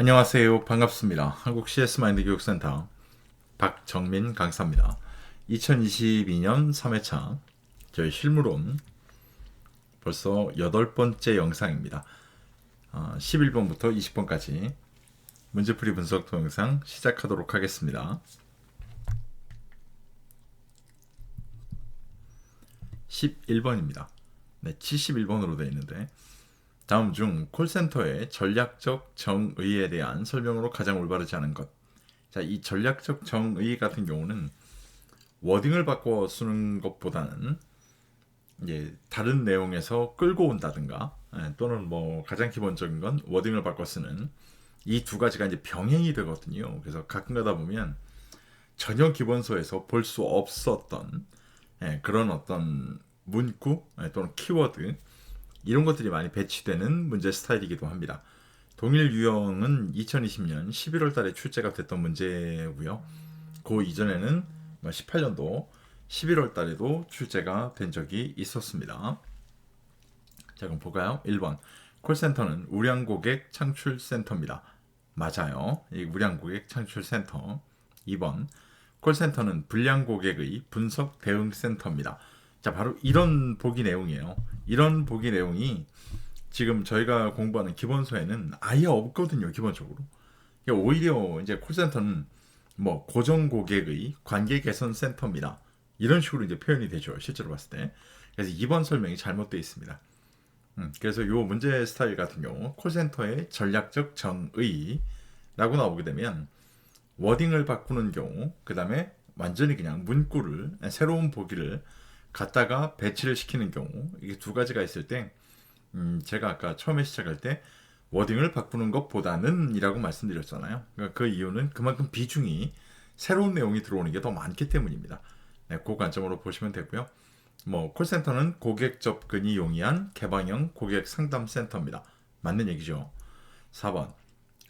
안녕하세요. 반갑습니다. 한국 CS마인드 교육센터 박정민 강사입니다. 2022년 3회차 저희 실무론 벌써 8번째 영상입니다. 11번부터 20번까지 문제풀이 분석 동영상 시작하도록 하겠습니다. 11번입니다. 네, 71번으로 되어 있는데 다음 중 콜센터의 전략적 정의에 대한 설명으로 가장 올바르지 않은 것. 자, 이 전략적 정의 같은 경우는 워딩을 바꿔 쓰는 것보다는 이제 다른 내용에서 끌고 온다든가 또는 뭐 가장 기본적인 건 워딩을 바꿔 쓰는 이 두 가지가 이제 병행이 되거든요. 그래서 가끔 가다 보면 전혀 기본서에서 볼 수 없었던 그런 어떤 문구 또는 키워드 이런 것들이 많이 배치되는 문제 스타일이기도 합니다. 동일 유형은 2020년 11월 달에 출제가 됐던 문제고요. 그 이전에는 18년도 11월 달에도 출제가 된 적이 있었습니다. 자, 그럼 볼까요? 1번. 콜센터는 우량 고객 창출 센터입니다. 맞아요. 이 우량 고객 창출 센터. 2번. 콜센터는 불량 고객의 분석 대응 센터입니다. 자, 바로 이런 보기 내용이에요. 이런 보기 내용이 지금 저희가 공부하는 기본서에는 아예 없거든요, 기본적으로. 그러니까 오히려 이제 콜센터는 뭐 고정 고객의 관계 개선 센터입니다. 이런 식으로 이제 표현이 되죠, 실제로 봤을 때. 그래서 이번 설명이 잘못되어 있습니다. 그래서 이 문제 스타일 같은 경우 콜센터의 전략적 정의라고 나오게 되면 워딩을 바꾸는 경우, 그 다음에 완전히 그냥 문구를 새로운 보기를 갖다가 배치를 시키는 경우, 이게 두 가지가 있을 때 제가 아까 처음에 시작할 때 워딩을 바꾸는 것보다는 이라고 말씀드렸잖아요. 그러니까 그 이유는 그만큼 비중이 새로운 내용이 들어오는 게 더 많기 때문입니다. 네, 그 관점으로 보시면 되고요. 뭐 콜센터는 고객 접근이 용이한 개방형 고객 상담 센터입니다. 맞는 얘기죠. 4번.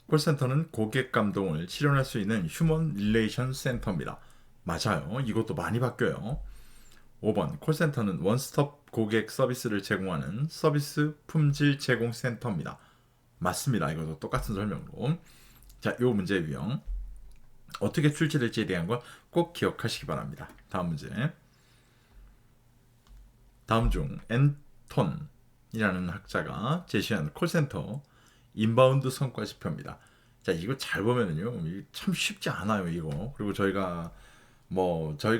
콜센터는 고객 감동을 실현할 수 있는 휴먼 릴레이션 센터입니다. 맞아요. 이것도 많이 바뀌어요. 5번. 콜센터는 원스톱 고객 서비스를 제공하는 서비스 품질 제공 센터입니다. 맞습니다. 이것도 똑같은 설명으로. 자, 요 문제의 유형. 어떻게 출제될지에 대한 걸 꼭 기억하시기 바랍니다. 다음 문제. 다음 중 앤톤이라는 학자가 제시한 콜센터 인바운드 성과 지표입니다. 자, 이거 잘 보면은요, 참 쉽지 않아요, 이거. 그리고 저희가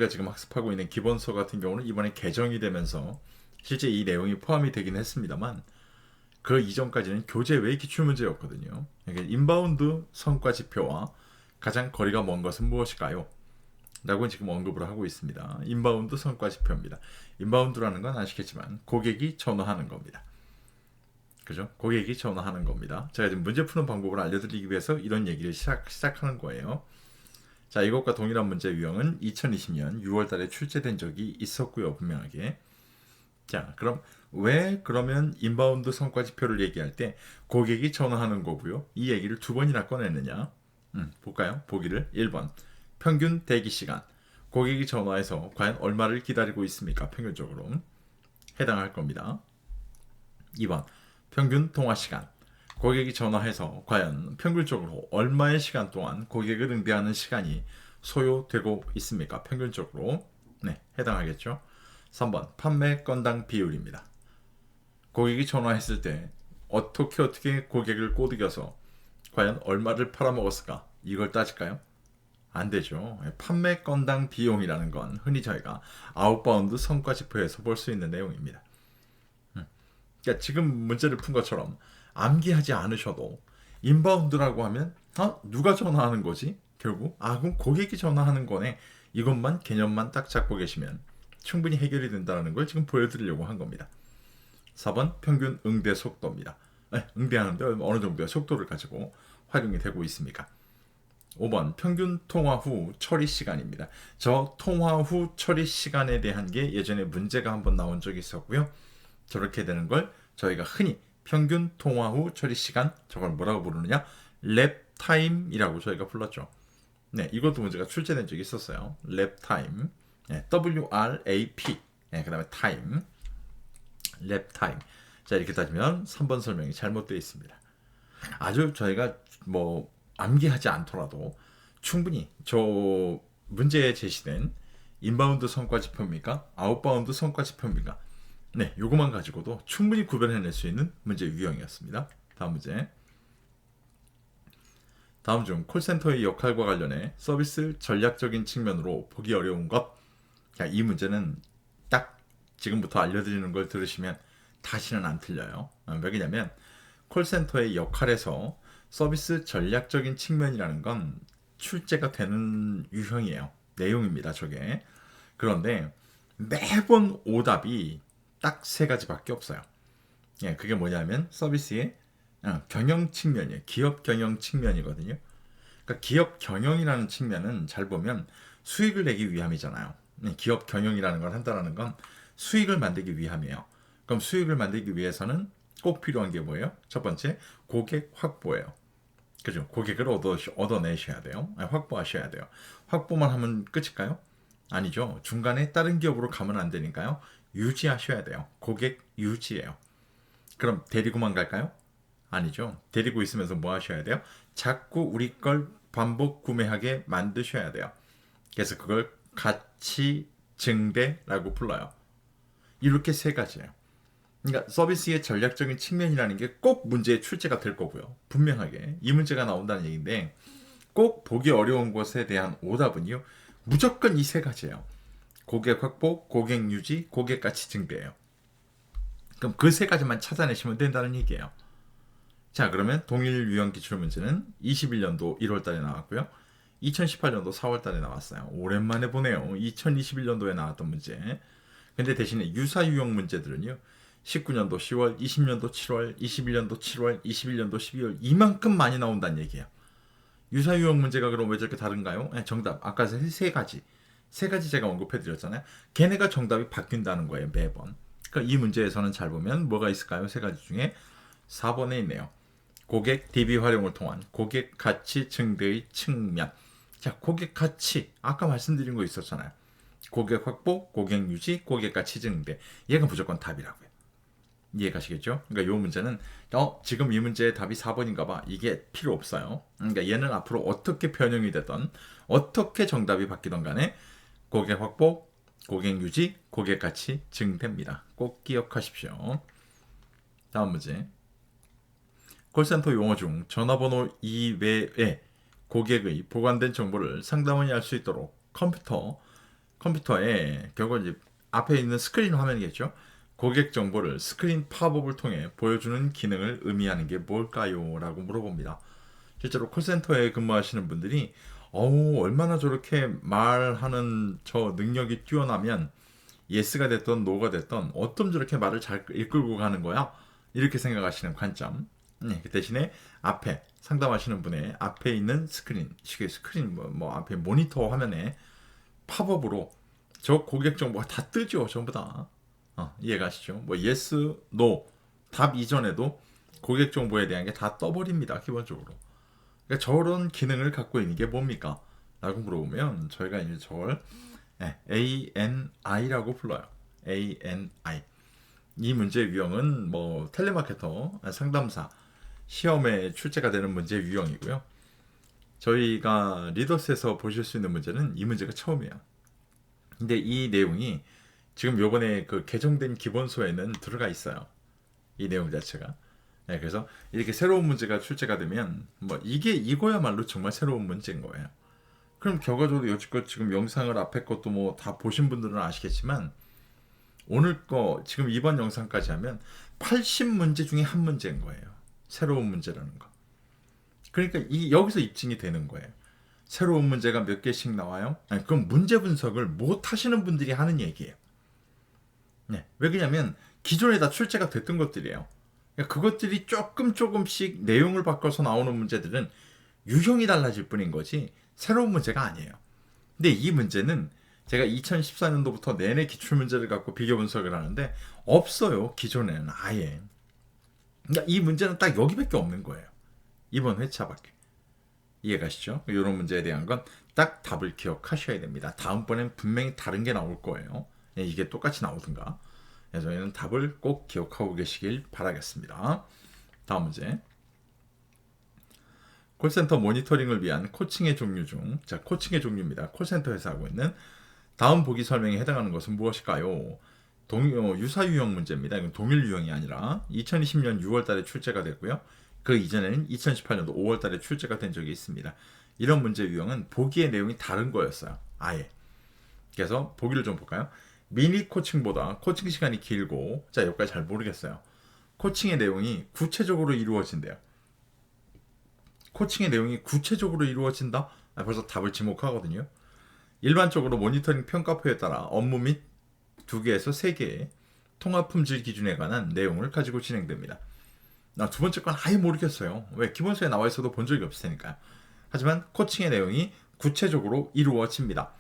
지금 학습하고 있는 기본서 같은 경우는 이번에 개정이 되면서 실제 이 내용이 포함이 되긴 했습니다만 그 이전까지는 교재 외 기출문제였거든요. 그러니까 인바운드 성과 지표와 가장 거리가 먼 것은 무엇일까요? 라고 지금 언급을 하고 있습니다. 인바운드 성과 지표입니다. 인바운드라는 건 아시겠지만 고객이 전화하는 겁니다. 그죠? 고객이 전화하는 겁니다. 제가 지금 문제 푸는 방법을 알려드리기 위해서 이런 얘기를 시작하는 거예요. 자, 이것과 동일한 문제 유형은 2020년 6월 달에 출제된 적이 있었고요, 분명하게. 자, 그럼 왜 그러면 인바운드 성과 지표를 얘기할 때 고객이 전화하는 거고요, 이 얘기를 두 번이나 꺼냈느냐? 볼까요? 보기를. 1번. 평균 대기 시간. 고객이 전화해서 과연 얼마를 기다리고 있습니까? 평균적으로. 해당할 겁니다. 2번. 평균 통화 시간. 고객이 전화해서 과연 평균적으로 얼마의 시간 동안 고객을 응대하는 시간이 소요되고 있습니까? 평균적으로. 네, 해당하겠죠. 3번. 판매 건당 비율입니다. 고객이 전화했을 때 어떻게 고객을 꼬드겨서 과연 얼마를 팔아먹었을까? 이걸 따질까요? 안 되죠. 판매 건당 비용이라는 건 흔히 저희가 아웃바운드 성과 지표에서 볼 수 있는 내용입니다. 그러니까 지금 문제를 푼 것처럼 암기하지 않으셔도 인바운드라고 하면 누가 전화하는 거지? 결국 그럼 고객이 전화하는 거네. 이것만 개념만 딱 잡고 계시면 충분히 해결이 된다는 걸 지금 보여드리려고 한 겁니다. 4번 평균 응대 속도입니다. 응대하는데 어느 정도의 속도를 가지고 활용이 되고 있습니까? 5번 평균 통화 후 처리 시간입니다. 저 통화 후 처리 시간에 대한 게 예전에 문제가 한번 나온 적이 있었고요. 저렇게 되는 걸 저희가 흔히 평균 통화 후 처리 시간, 저걸 뭐라고 부르느냐? 랩 타임이라고 저희가 불렀죠. 네, 이것도 문제가 출제된 적이 있었어요. 랩 타임. 네, WRAP. 네, 그다음에 타임. 랩 타임. 자, 이렇게 따지면 3번 설명이 잘못되어 있습니다. 아주 저희가 뭐 암기하지 않더라도 충분히 저 문제에 제시된 인바운드 성과 지표입니까? 아웃바운드 성과 지표입니까? 네, 요것만 가지고도 충분히 구별해낼 수 있는 문제 유형이었습니다. 다음 문제. 다음 중 콜센터의 역할과 관련해 서비스 전략적인 측면으로 보기 어려운 것. 자, 이 문제는 딱 지금부터 알려드리는 걸 들으시면 다시는 안 틀려요. 왜냐면 콜센터의 역할에서 서비스 전략적인 측면이라는 건 출제가 되는 유형이에요. 내용입니다, 저게. 그런데 매번 오답이 딱 세 가지밖에 없어요. 예, 그게 뭐냐면 서비스의 경영 측면이에요. 기업 경영 측면이거든요. 그러니까 기업 경영이라는 측면은 잘 보면 수익을 내기 위함이잖아요. 기업 경영이라는 걸 한다는 건 수익을 만들기 위함이에요. 그럼 수익을 만들기 위해서는 꼭 필요한 게 뭐예요? 첫 번째, 고객 확보예요. 그죠? 고객을 얻어내셔야 돼요. 확보하셔야 돼요. 확보만 하면 끝일까요? 아니죠. 중간에 다른 기업으로 가면 안 되니까요. 유지하셔야 돼요. 고객 유지예요. 그럼 데리고만 갈까요? 아니죠. 데리고 있으면서 뭐 하셔야 돼요? 자꾸 우리 걸 반복 구매하게 만드셔야 돼요. 그래서 그걸 가치 증대라고 불러요. 이렇게 세 가지예요. 그러니까 서비스의 전략적인 측면이라는 게 꼭 문제의 출제가 될 거고요. 분명하게 이 문제가 나온다는 얘기인데 꼭 보기 어려운 것에 대한 오답은요. 무조건 이 세 가지예요. 고객 확보, 고객 유지, 고객 가치 증대예요. 그럼 그 세 가지만 찾아내시면 된다는 얘기예요. 자, 그러면 동일 유형 기출문제는 21년도 1월달에 나왔고요. 2018년도 4월달에 나왔어요. 오랜만에 보네요. 2021년도에 나왔던 문제. 근데 대신에 유사 유형 문제들은요. 19년도 10월, 20년도 7월, 21년도 7월, 21년도 12월 이만큼 많이 나온다는 얘기예요. 유사 유형 문제가 그럼 왜 저렇게 다른가요? 정답 아까 세 가지. 세 가지 제가 언급해드렸잖아요. 걔네가 정답이 바뀐다는 거예요. 매번. 그러니까 이 문제에서는 잘 보면 뭐가 있을까요? 세 가지 중에 4번에 있네요. 고객 DB 활용을 통한 고객 가치 증대의 측면. 자, 고객 가치 아까 말씀드린 거 있었잖아요. 고객 확보, 고객 유지, 고객 가치 증대. 얘가 무조건 답이라고요. 이해가시겠죠? 그러니까 이 문제는 지금 이 문제의 답이 4번인가 봐. 이게 필요 없어요. 그러니까 얘는 앞으로 어떻게 변형이 되던 어떻게 정답이 바뀌던 간에 고객 확보, 고객 유지, 고객 가치 증대입니다. 꼭 기억하십시오. 다음 문제. 콜센터 용어 중 전화번호 이외에 고객의 보관된 정보를 상담원이 알 수 있도록 컴퓨터에 결국 이제 앞에 있는 스크린 화면이겠죠. 고객 정보를 스크린 팝업을 통해 보여주는 기능을 의미하는 게 뭘까요? 라고 물어봅니다. 실제로 콜센터에 근무하시는 분들이 얼마나 저렇게 말하는 저 능력이 뛰어나면 예스가 됐던 노가 됐던 어쩜 저렇게 말을 잘 이끌고 가는 거야? 이렇게 생각하시는 관점. 그 대신에 앞에 상담하시는 분의 앞에 있는 스크린 앞에 모니터 화면에 팝업으로 저 고객 정보가 다 뜨죠. 전부 다. 이해가시죠? 뭐 yes, no 답 이전에도 고객 정보에 대한 게 다 떠버립니다. 기본적으로. 그러니까 저런 기능을 갖고 있는 게 뭡니까? 라고 물어보면 저희가 이제 저걸 ANI라고 불러요. ANI. 이 문제 유형은 뭐 텔레마케터, 상담사 시험에 출제가 되는 문제 유형이고요. 저희가 리더스에서 보실 수 있는 문제는 이 문제가 처음이에요. 근데 이 내용이 지금 요번에 그 개정된 기본서에는 들어가 있어요. 이 내용 자체가. 그래서 이렇게 새로운 문제가 출제가 되면 뭐 이거야말로 정말 새로운 문제인 거예요. 그럼 결과적으로 여지껏 지금 영상을 앞에 것도 뭐 다 보신 분들은 아시겠지만 오늘 거 지금 이번 영상까지 하면 80문제 중에 한 문제인 거예요. 새로운 문제라는 거. 그러니까 여기서 입증이 되는 거예요. 새로운 문제가 몇 개씩 나와요? 그럼 문제 분석을 못 하시는 분들이 하는 얘기예요. 왜 그러냐면 기존에 다 출제가 됐던 것들이에요. 그러니까 그것들이 조금씩 내용을 바꿔서 나오는 문제들은 유형이 달라질 뿐인 거지 새로운 문제가 아니에요. 근데 이 문제는 제가 2014년도부터 내내 기출문제를 갖고 비교 분석을 하는데 없어요. 기존에는 아예. 그러니까 이 문제는 딱 여기밖에 없는 거예요. 이번 회차밖에. 이해가시죠? 이런 문제에 대한 건 딱 답을 기억하셔야 됩니다. 다음번엔 분명히 다른 게 나올 거예요. 이게 똑같이 나오든가. 저희는 답을 꼭 기억하고 계시길 바라겠습니다. 다음 문제. 콜센터 모니터링을 위한 코칭의 종류 중, 자, 코칭의 종류입니다. 콜센터에서 하고 있는 다음 보기 설명에 해당하는 것은 무엇일까요? 유사 유형 문제입니다. 이건 동일 유형이 아니라 2020년 6월 달에 출제가 됐고요. 그 이전에는 2018년도 5월 달에 출제가 된 적이 있습니다. 이런 문제 유형은 보기의 내용이 다른 거였어요. 아예. 그래서 보기를 좀 볼까요? 미니 코칭보다 코칭 시간이 길고, 자, 여기까지 잘 모르겠어요. 코칭의 내용이 구체적으로 이루어진대요. 코칭의 내용이 구체적으로 이루어진다? 벌써 답을 지목하거든요. 일반적으로 모니터링 평가표에 따라 업무 및 2개에서 3개의 통합 품질 기준에 관한 내용을 가지고 진행됩니다. 두 번째 건 아예 모르겠어요. 왜? 기본서에 나와 있어도 본 적이 없을 테니까요. 하지만 코칭의 내용이 구체적으로 이루어집니다.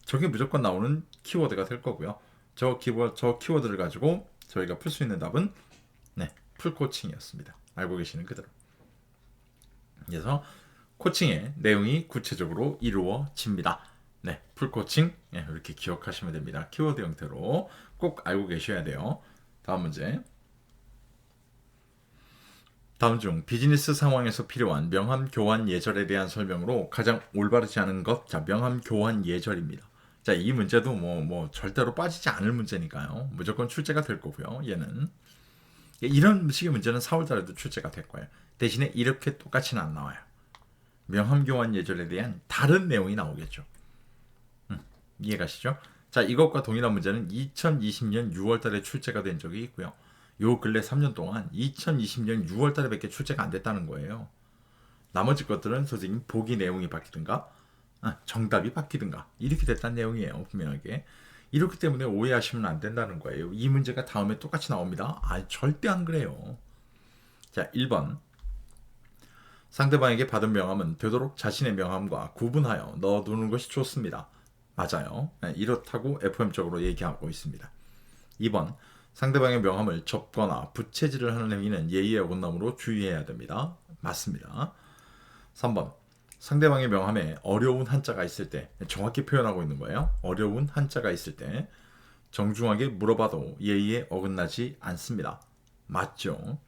저게 무조건 나오는 키워드가 될 거고요. 저 키워드를 가지고 저희가 풀 수 있는 답은 풀코칭이었습니다. 알고 계시는 그대로. 그래서 코칭의 내용이 구체적으로 이루어집니다. 풀코칭 이렇게 기억하시면 됩니다. 키워드 형태로 꼭 알고 계셔야 돼요. 다음 문제. 다음 중 비즈니스 상황에서 필요한 명함 교환 예절에 대한 설명으로 가장 올바르지 않은 것, 자, 명함 교환 예절입니다. 자, 이 문제도 뭐 절대로 빠지지 않을 문제니까요. 무조건 출제가 될 거고요. 얘는 이런 식의 문제는 4월 달에도 출제가 될 거예요. 대신에 이렇게 똑같이는 안 나와요. 명함 교환 예절에 대한 다른 내용이 나오겠죠. 이해가시죠? 자, 이것과 동일한 문제는 2020년 6월 달에 출제가 된 적이 있고요. 요 근래 3년 동안 2020년 6월 달에 밖에 출제가 안 됐다는 거예요. 나머지 것들은 선생님 보기 내용이 바뀌든가 정답이 바뀌든가 이렇게 됐다는 내용이에요. 분명하게. 이렇기 때문에 오해하시면 안 된다는 거예요. 이 문제가 다음에 똑같이 나옵니다. 절대 안 그래요. 자, 1번. 상대방에게 받은 명함은 되도록 자신의 명함과 구분하여 넣어두는 것이 좋습니다. 맞아요. 이렇다고 FM적으로 얘기하고 있습니다. 2번. 상대방의 명함을 접거나 부채질을 하는 행위는 예의의 어긋남으로 주의해야 됩니다. 맞습니다. 3번. 상대방의 명함에 어려운 한자가 있을 때, 정확히 표현하고 있는 거예요. 어려운 한자가 있을 때 정중하게 물어봐도 예의에 어긋나지 않습니다. 맞죠?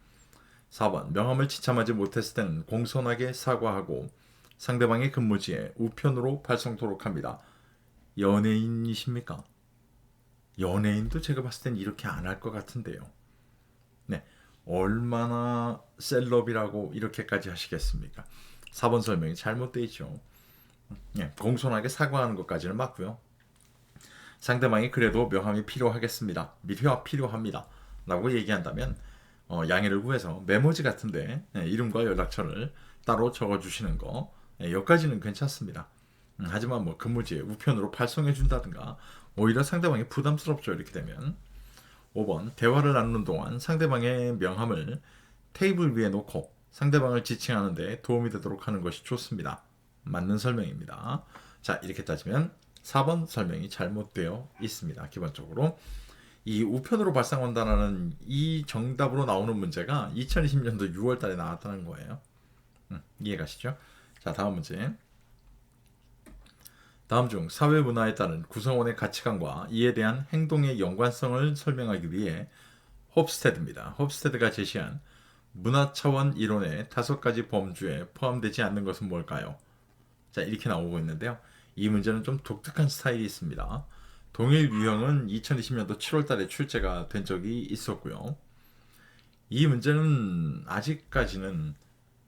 4번. 명함을 지참하지 못했을 때는 공손하게 사과하고 상대방의 근무지에 우편으로 발송토록 합니다. 연예인이십니까? 연예인도 제가 봤을 땐 이렇게 안 할 것 같은데요. 얼마나 셀럽이라고 이렇게까지 하시겠습니까? 4번 설명이 잘못되어 있죠. 공손하게 사과하는 것까지는 맞고요. 상대방이 그래도 명함이 필요하겠습니다. 필요합니다. 라고 얘기한다면 양해를 구해서 메모지 같은데 이름과 연락처를 따로 적어주시는 거 여기까지는 괜찮습니다. 하지만 근무지에 우편으로 발송해 준다든가 오히려 상대방이 부담스럽죠. 이렇게 되면. 5번. 대화를 나누는 동안 상대방의 명함을 테이블 위에 놓고 상대방을 지칭하는 데 도움이 되도록 하는 것이 좋습니다. 맞는 설명입니다. 자, 이렇게 따지면 4번 설명이 잘못되어 있습니다. 기본적으로 이 우편으로 발송한다는 이 정답으로 나오는 문제가 2020년도 6월 달에 나왔다는 거예요. 이해가시죠? 자, 다음 문제. 다음 중 사회 문화에 따른 구성원의 가치관과 이에 대한 행동의 연관성을 설명하기 위해 홉스테드입니다. 홉스테드가 제시한 문화 차원 이론의 5가지 범주에 포함되지 않는 것은 뭘까요? 자, 이렇게 나오고 있는데요. 이 문제는 좀 독특한 스타일이 있습니다. 동일 유형은 2020년도 7월 달에 출제가 된 적이 있었고요. 이 문제는 아직까지는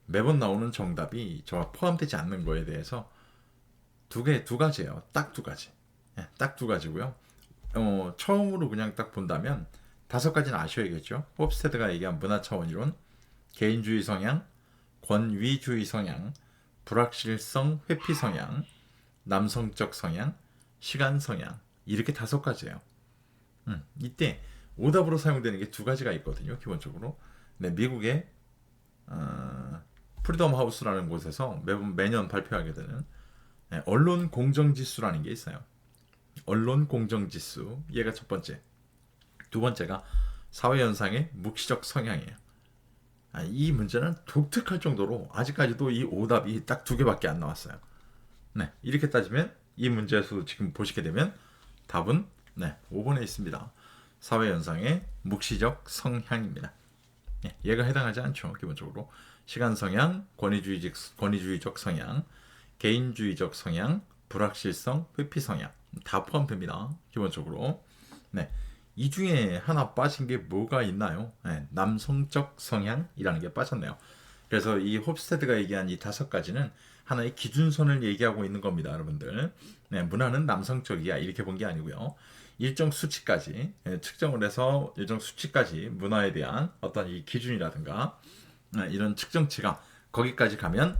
매번 나오는 정답이 저와 포함되지 않는 거에 대해서 두 가지예요. 딱 두 가지. 딱 두 가지고요. 처음으로 그냥 딱 본다면 5가지는 아셔야겠죠. 홉스테드가 얘기한 문화 차원 이론, 개인주의 성향, 권위주의 성향, 불확실성 회피 성향, 남성적 성향, 시간 성향 이렇게 5가지예요. 이때 오답으로 사용되는 게 2가지가 있거든요. 기본적으로. 미국의 프리덤 하우스라는 곳에서 매년 발표하게 되는 언론 공정지수라는 게 있어요. 언론 공정지수 얘가 첫 번째. 두 번째가 사회현상의 묵시적 성향이에요. 이 문제는 독특할 정도로 아직까지도 이 오답이 딱 2개밖에 안 나왔어요. 이렇게 따지면 이 문제에서 지금 보시게 되면 답은 5번에 있습니다. 사회현상의 묵시적 성향입니다. 얘가 해당하지 않죠. 기본적으로 시간 성향, 권위주의적 성향, 개인주의적 성향, 불확실성, 회피 성향 다 포함됩니다. 기본적으로. 네. 이 중에 하나 빠진 게 뭐가 있나요? 네, 남성적 성향이라는 게 빠졌네요. 그래서 이 홉스테드가 얘기한 이 5가지는 하나의 기준선을 얘기하고 있는 겁니다, 여러분들. 네, 문화는 남성적이야 이렇게 본 게 아니고요. 일정 수치까지 측정을 해서 일정 수치까지 문화에 대한 어떤 이 기준이라든가 이런 측정치가 거기까지 가면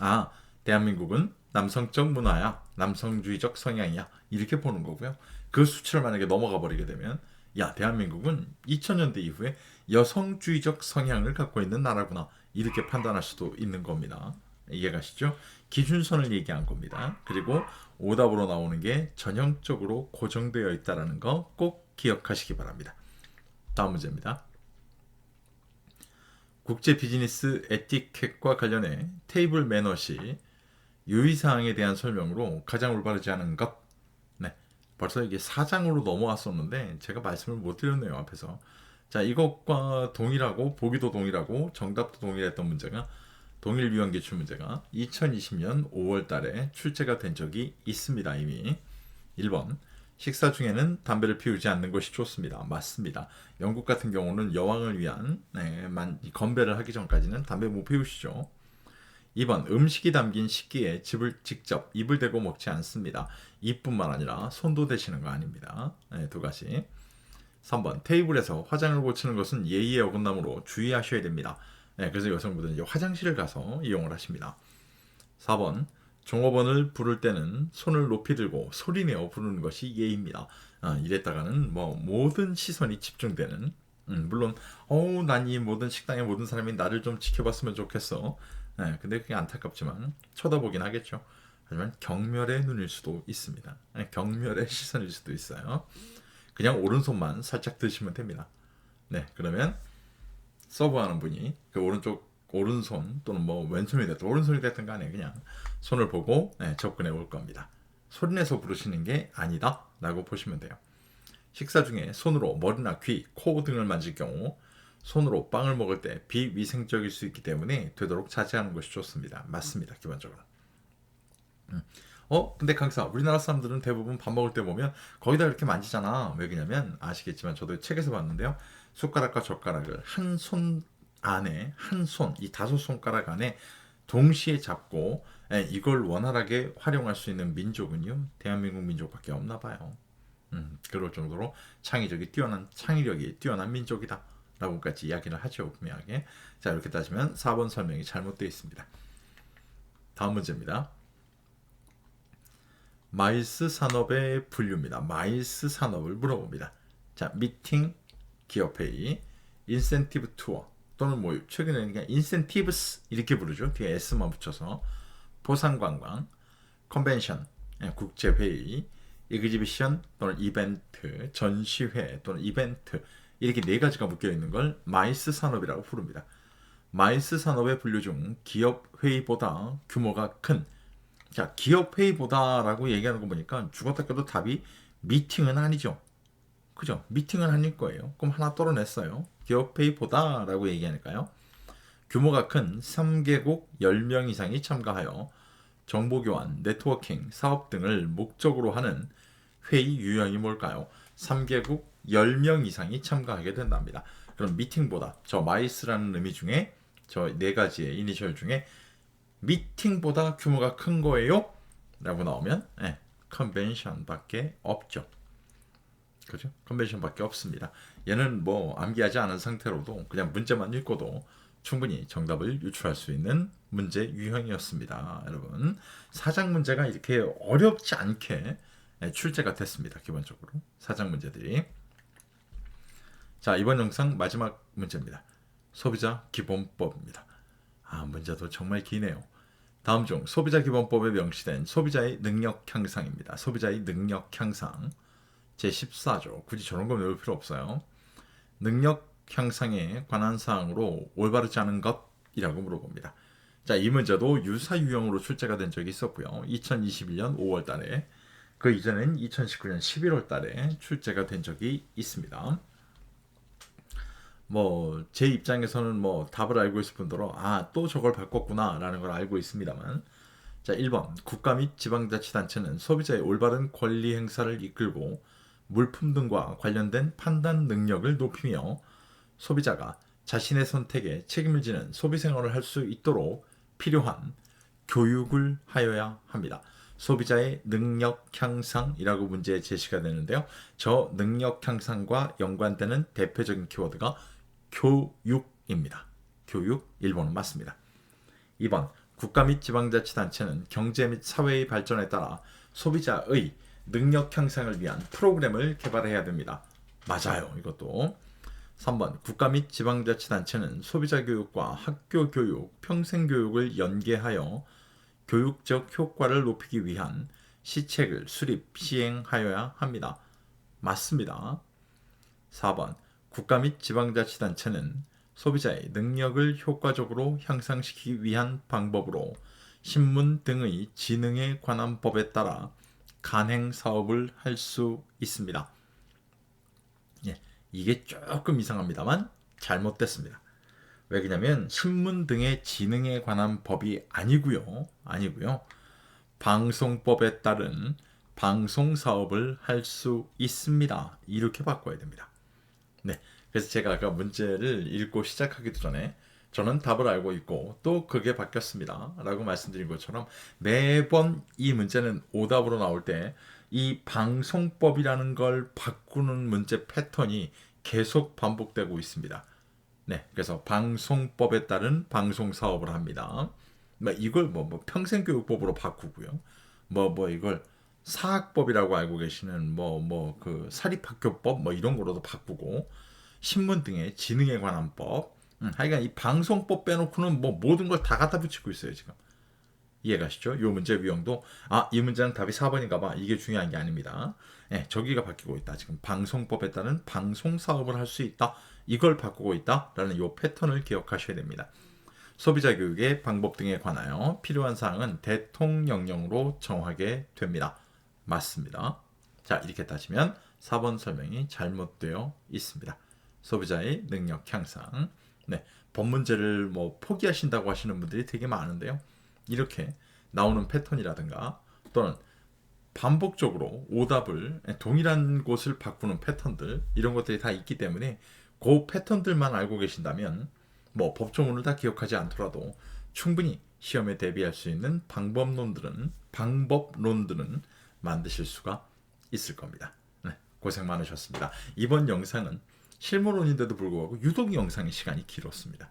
아, 대한민국은 남성적 문화야, 남성주의적 성향이야 이렇게 보는 거고요. 그 수치를 만약에 넘어가 버리게 되면 야, 대한민국은 2000년대 이후에 여성주의적 성향을 갖고 있는 나라구나 이렇게 판단할 수도 있는 겁니다. 이해가시죠? 기준선을 얘기한 겁니다. 그리고 오답으로 나오는 게 전형적으로 고정되어 있다는 거 꼭 기억하시기 바랍니다. 다음 문제입니다. 국제 비즈니스 에티켓과 관련해 테이블 매너시 유의사항에 대한 설명으로 가장 올바르지 않은 것. 네, 벌써 이게 4장으로 넘어왔었는데 제가 말씀을 못 드렸네요 앞에서. 자, 이것과 동일하고 보기도 동일하고 정답도 동일했던 문제가 동일 유형 기출 문제가 2020년 5월 달에 출제가 된 적이 있습니다. 이미. 1번 식사 중에는 담배를 피우지 않는 것이 좋습니다. 맞습니다. 영국 같은 경우는 여왕을 위한 건배를 하기 전까지는 담배 못 피우시죠. 2번 음식이 담긴 식기에 집을 직접 입을 대고 먹지 않습니다. 입뿐만 아니라 손도 대시는 거 아닙니다. 네, 2가지. 3번 테이블에서 화장을 고치는 것은 예의의 어긋남으로 주의하셔야 됩니다. 네, 그래서 여성분들은 이제 화장실을 가서 이용을 하십니다. 4번 종업원을 부를 때는 손을 높이 들고 소리내어 부르는 것이 예의입니다. 이랬다가는 뭐 모든 시선이 집중되는 물론 난 이 모든 식당의 모든 사람이 나를 좀 지켜봤으면 좋겠어. 네, 근데 그게 안타깝지만 쳐다보긴 하겠죠. 하지만 경멸의 눈일 수도 있습니다. 경멸의 시선일 수도 있어요. 그냥 오른손만 살짝 드시면 됩니다. 네, 그러면 서브하는 분이 그 오른손 또는 뭐 왼손이 됐든 오른손이 됐든 간에 그냥 손을 보고 접근해 올 겁니다. 소리내서 부르시는 게 아니다 라고 보시면 돼요. 식사 중에 손으로 머리나 귀, 코 등을 만질 경우 손으로 빵을 먹을 때 비위생적일 수 있기 때문에 되도록 자제하는 것이 좋습니다. 맞습니다. 기본적으로. 근데 강사, 우리나라 사람들은 대부분 밥 먹을 때 보면 거기다 이렇게 만지잖아. 왜 그러냐면 아시겠지만 저도 책에서 봤는데요. 숟가락과 젓가락을 한 손 안에 이 5손가락 안에 동시에 잡고 이걸 원활하게 활용할 수 있는 민족은요. 대한민국 민족밖에 없나 봐요. 그럴 정도로 창의력이 뛰어난 민족이다. 라고까지 이야기를 하죠. 분명하게. 자, 이렇게 따지면 4번 설명이 잘못되어 있습니다. 다음 문제입니다. 마일스 산업의 분류입니다. 마일스 산업을 물어봅니다. 자, 미팅, 기업회의, 인센티브 투어 또는 뭐 최근에는 그냥 인센티브스 이렇게 부르죠. 뒤에 S만 붙여서 보상관광, 컨벤션, 국제회의, 에ግዚ비션 또는 이벤트, 전시회 또는 이벤트 이렇게 4가지가 묶여있는 걸 마일스 산업이라고 부릅니다. 마일스 산업의 분류 중 기업 회의보다 규모가 큰 자, 기업 회의보다라고 얘기하는 거 보니까 죽었다 깨도 답이 미팅은 아니죠. 그죠? 미팅은 아닐 거예요. 그럼 하나 떨어냈어요. 기업 회의보다라고 얘기하니까요. 규모가 큰 3개국 10명 이상이 참가하여 정보교환, 네트워킹, 사업 등을 목적으로 하는 회의 유형이 뭘까요? 3개국 10명 이상이 참가하게 된답니다. 그럼 미팅보다 저 마이스라는 의미 중에 저 4가지의 이니셜 중에 미팅보다 규모가 큰 거예요? 라고 나오면 컨벤션밖에 없죠. 그죠? 컨벤션밖에 없습니다. 얘는 뭐 암기하지 않은 상태로도 그냥 문제만 읽고도 충분히 정답을 유출할 수 있는 문제 유형이었습니다. 여러분 4장 문제가 이렇게 어렵지 않게 출제가 됐습니다. 기본적으로 4장 문제들이. 자, 이번 영상 마지막 문제입니다. 소비자 기본법입니다. 문제도 정말 기네요. 다음 중 소비자 기본법에 명시된 소비자의 능력 향상입니다. 소비자의 능력 향상 제14조. 굳이 저런 거 외울 필요 없어요. 능력 향상에 관한 사항으로 올바르지 않은 것이라고 물어봅니다. 자, 이 문제도 유사 유형으로 출제가 된 적이 있었고요. 2021년 5월 달에 그 이전엔 2019년 11월 달에 출제가 된 적이 있습니다. 뭐 제 입장에서는 뭐 답을 알고 있을 뿐더러 또 저걸 바꿨구나라는 걸 알고 있습니다만. 자, 1번 국가 및 지방자치단체는 소비자의 올바른 권리 행사를 이끌고 물품 등과 관련된 판단 능력을 높이며 소비자가 자신의 선택에 책임을 지는 소비 생활을 할 수 있도록 필요한 교육을 하여야 합니다. 소비자의 능력 향상이라고 문제 제시가 되는데요. 저 능력 향상과 연관되는 대표적인 키워드가 교육입니다. 교육 1번은 맞습니다. 2번 국가 및 지방자치단체는 경제 및 사회의 발전에 따라 소비자의 능력 향상을 위한 프로그램을 개발해야 됩니다. 맞아요. 이것도. 3번 국가 및 지방자치단체는 소비자 교육과 학교 교육, 평생 교육을 연계하여 교육적 효과를 높이기 위한 시책을 수립, 시행하여야 합니다. 맞습니다. 4번 국가 및 지방자치단체는 소비자의 능력을 효과적으로 향상시키기 위한 방법으로 신문 등의 지능에 관한 법에 따라 간행 사업을 할 수 있습니다. 예, 이게 조금 이상합니다만 잘못됐습니다. 왜 그러냐면 신문 등의 지능에 관한 법이 아니고요. 방송법에 따른 방송 사업을 할 수 있습니다. 이렇게 바꿔야 됩니다. 네, 그래서 제가 아까 문제를 읽고 시작하기도 전에 저는 답을 알고 있고 또 그게 바뀌었습니다 라고 말씀드린 것처럼 매번 이 문제는 오답으로 나올 때 이 방송법이라는 걸 바꾸는 문제 패턴이 계속 반복되고 있습니다. 네, 그래서 방송법에 따른 방송 사업을 합니다. 이걸 뭐 평생교육법으로 바꾸고요. 이걸 사학법이라고 알고 계시는 그 사립학교법 이런 거로도 바꾸고 신문 등의 지능에 관한 법. 하여간 이 방송법 빼놓고는 모든 걸 다 갖다 붙이고 있어요 지금. 이해가시죠? 이 문제 유형도 이 문제는 답이 4번인가 봐. 이게 중요한 게 아닙니다. 네, 저기가 바뀌고 있다. 지금 방송법에 따른 방송 사업을 할 수 있다. 이걸 바꾸고 있다라는 이 패턴을 기억하셔야 됩니다. 소비자 교육의 방법 등에 관하여 필요한 사항은 대통령령으로 정하게 됩니다. 맞습니다. 자, 이렇게 따지면 4번 설명이 잘못되어 있습니다. 소비자의 능력 향상. 네, 법 문제를 포기하신다고 하시는 분들이 되게 많은데요. 이렇게 나오는 패턴이라든가 또는 반복적으로 오답을 동일한 곳을 바꾸는 패턴들 이런 것들이 다 있기 때문에 그 패턴들만 알고 계신다면 법조문을 다 기억하지 않더라도 충분히 시험에 대비할 수 있는 방법론들은 만드실 수가 있을 겁니다. 네, 고생 많으셨습니다. 이번 영상은 실무론인데도 불구하고 유독 영상의 시간이 길었습니다.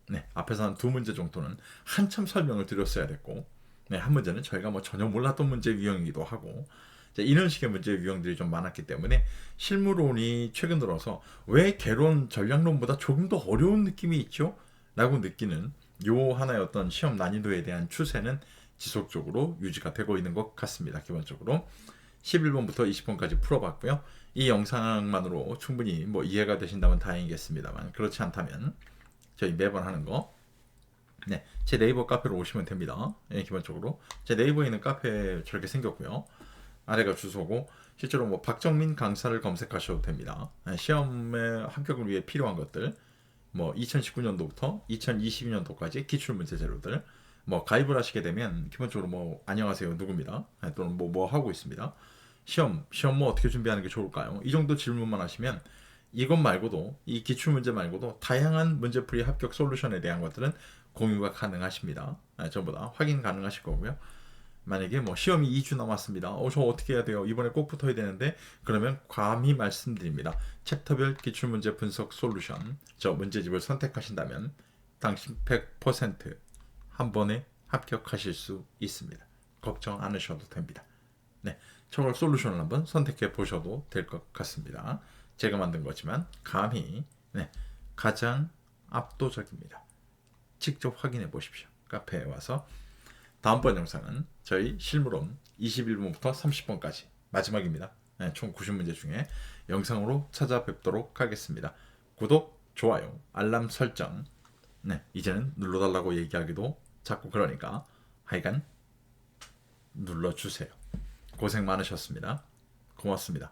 네, 앞에서 한 두 문제 정도는 한참 설명을 드렸어야 됐고, 네, 한 문제는 저희가 전혀 몰랐던 문제 유형이기도 하고, 이런 식의 문제 유형들이 좀 많았기 때문에 실무론이 최근 들어서 왜 개론 전략론보다 조금 더 어려운 느낌이 있죠? 라고 느끼는 요 하나의 어떤 시험 난이도에 대한 추세는 지속적으로 유지가 되고 있는 것 같습니다. 기본적으로 11번부터 20번까지 풀어봤고요. 이 영상만으로 충분히 이해가 되신다면 다행이겠습니다만 그렇지 않다면 저희 매번 하는 거 제 네이버 카페로 오시면 됩니다. 기본적으로 제 네이버에 있는 카페 저렇게 생겼고요. 아래가 주소고 실제로 박정민 강사를 검색하셔도 됩니다. 시험에 합격을 위해 필요한 것들 2019년도부터 2022년도까지 기출문제 재료들 가입을 하시게 되면 기본적으로 안녕하세요 누구입니다. 또는 뭐 하고 있습니다. 시험 어떻게 준비하는 게 좋을까요? 이 정도 질문만 하시면 이것 말고도 이 기출문제 말고도 다양한 문제풀이 합격 솔루션에 대한 것들은 공유가 가능하십니다. 전부 다 확인 가능하실 거고요. 만약에 시험이 2주 남았습니다. 저 어떻게 해야 돼요? 이번에 꼭 붙어야 되는데 그러면 감히 말씀드립니다. 챕터별 기출문제 분석 솔루션 저 문제집을 선택하신다면 당신 100% 한 번에 합격하실 수 있습니다. 걱정 않으셔도 됩니다. 네, 저걸 솔루션을 한번 선택해 보셔도 될 것 같습니다. 제가 만든 거지만 감히 가장 압도적입니다. 직접 확인해 보십시오. 카페에 와서. 다음번 영상은 저희 실무론 21번부터 30번까지 마지막입니다. 총 90문제 중에 영상으로 찾아뵙도록 하겠습니다. 구독, 좋아요, 알람 설정 이제는 눌러달라고 얘기하기도 자꾸 그러니까 하여간 눌러주세요. 고생 많으셨습니다. 고맙습니다.